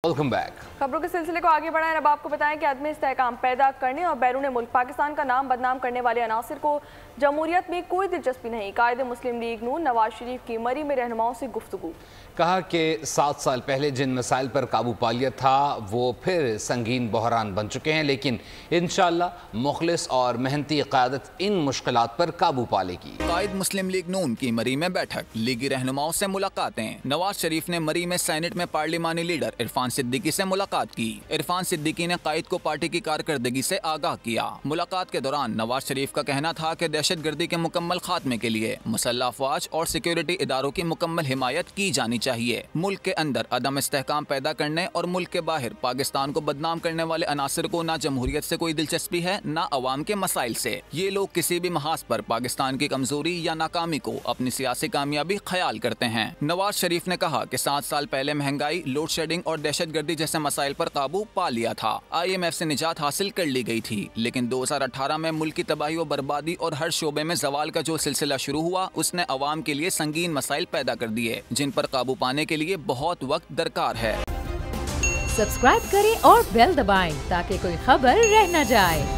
Welcome back. खबरों के सिलसिले को आगे बढ़ाएं। अब आपको बताएं कि अदम इस्तेहकाम पैदा करने और बैरून मुल्क पाकिस्तान का नाम बदनाम करने वाले अनासिर को जमहूरियत में कोई दिलचस्पी नहीं। कायदे मुस्लिम लीग नून नवाज शरीफ की मरी में रहनुमाओं से गुफ्तगू। कहा कि 7 साल पहले जिन मसाइल पर काबू पा लिया था वो फिर संगीन बहरान बन चुके हैं, लेकिन इंशाअल्लाह मुखलिस और मेहनती क़यादत इन मुश्किलात पर काबू पा लेगी। कायद मुस्लिम लीग नून की मरी में बैठक, लीगी रहनुमाओं से मुलाकातें। नवाज शरीफ ने मरी में सेनेट में पार्लिमानी लीडर इरफान सिद्दीकी से मुलाकात की। इरफान सिद्दीकी ने कायद को पार्टी की कारकर्दगी से आगाह किया। मुलाकात के दौरान नवाज शरीफ का कहना था कि दहशतगर्दी के मुकम्मल खात्मे के लिए मुसल्लह अफवाज और सिक्योरिटी इदारों की मुकम्मल हिमायत की जानी चाहिए। मुल्क के अंदर अदम इस्तेहकाम पैदा करने और मुल्क के बाहर पाकिस्तान को बदनाम करने वाले अनासर को ना जमहूरियत से कोई दिलचस्पी है ना अवाम के मसाइल से। ये लोग किसी भी महाज पर पाकिस्तान की कमजोरी या नाकामी को अपनी सियासी कामयाबी ख्याल करते हैं। नवाज शरीफ ने कहा कि 7 साल पहले महंगाई, लोड शेडिंग और दहशतगर्दी जैसे मसाइल पर काबू पा लिया था। IMF से निजात हासिल कर ली गई थी, लेकिन 2018 में मुल्क की तबाही और बर्बादी और हर शोबे में जवाल का जो सिलसिला शुरू हुआ उसने अवाम के लिए संगीन मसाइल पैदा कर दिए, जिन पर काबू पाने के लिए बहुत वक्त दरकार है। सब्सक्राइब करें और बेल दबाएं ताकि कोई खबर रह न जाए।